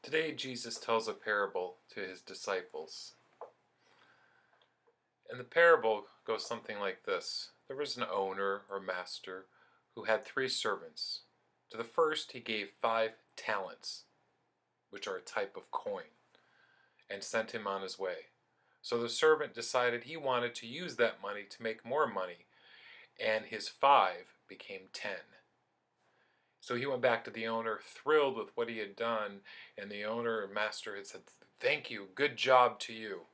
Today, Jesus tells a parable to his disciples. And the parable goes something like this. There was an owner or master who had 3 servants. To the first, he gave 5 talents, which are a type of coin, and sent him on his way. So the servant decided he wanted to use that money to make more money, and his 5 became 10. So he went back to the owner, thrilled with what he had done, and the owner or master had said, "Thank you, good job to you."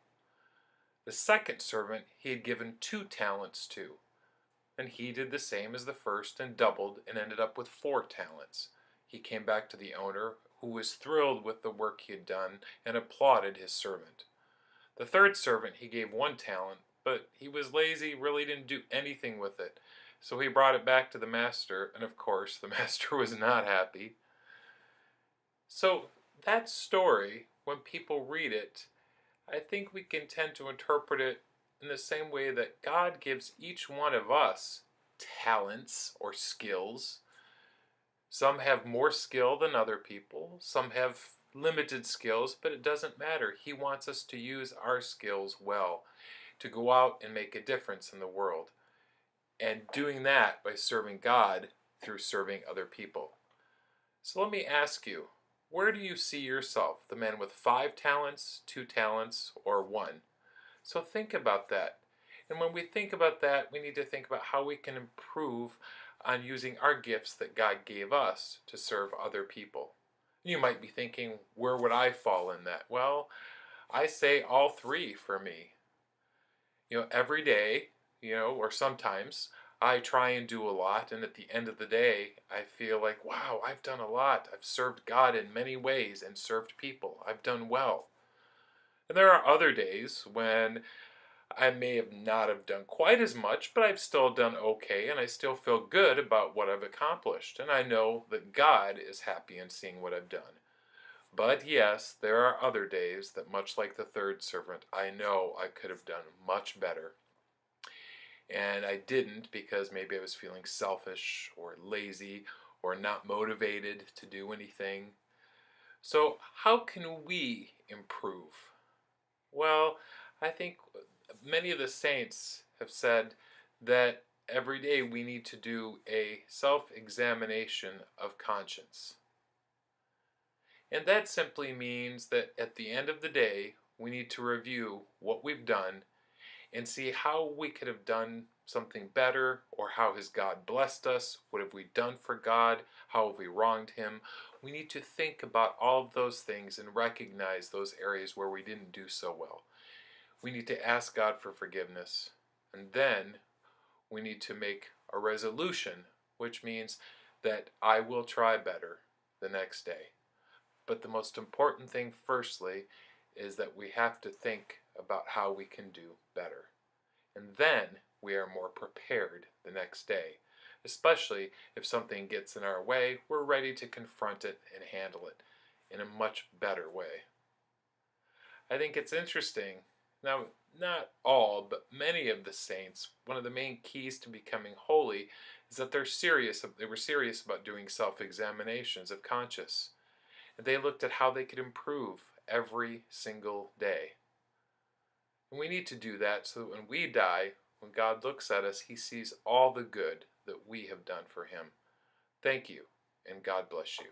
The second servant he had given 2 talents to, and he did the same as the first and doubled and ended up with 4 talents. He came back to the owner, who was thrilled with the work he had done and applauded his servant. The third servant he gave 1 talent, but he was lazy, really didn't do anything with it. So he brought it back to the master, and of course the master was not happy. So that story, when people read it, I think we can tend to interpret it in the same way that God gives each one of us talents or skills. Some have more skill than other people. Some have limited skills, but it doesn't matter. He wants us to use our skills well, to go out and make a difference in the world. And doing that by serving God through serving other people. So let me ask you, where do you see yourself? The man with 5 talents, 2 talents, or 1? So think about that. And when we think about that, we need to think about how we can improve on using our gifts that God gave us to serve other people. You might be thinking, where would I fall in that? Well, I say all 3 for me. Every day, or sometimes, I try and do a lot, and at the end of the day, I feel like, wow, I've done a lot. I've served God in many ways and served people. I've done well. And there are other days when I may have not have done quite as much, but I've still done okay, and I still feel good about what I've accomplished. And I know that God is happy in seeing what I've done. But yes, there are other days that, much like the third servant, I know I could have done much better. And I didn't because maybe I was feeling selfish or lazy or not motivated to do anything. So how can we improve? Well, I think many of the saints have said that every day we need to do a self-examination of conscience. And that simply means that at the end of the day, we need to review what we've done and see how we could have done something better, or how has God blessed us, what have we done for God, how have we wronged Him. We need to think about all of those things and recognize those areas where we didn't do so well. We need to ask God for forgiveness, and then we need to make a resolution, which means that I will try better the next day. But the most important thing, firstly, is that we have to think about how we can do better. And then we are more prepared the next day. Especially if something gets in our way, we're ready to confront it and handle it in a much better way. I think it's interesting. Now, not all, but many of the saints, one of the main keys to becoming holy is that they were serious about doing self-examinations of conscience. And they looked at how they could improve every single day. And we need to do that so that when we die, when God looks at us, He sees all the good that we have done for Him. Thank you, and God bless you.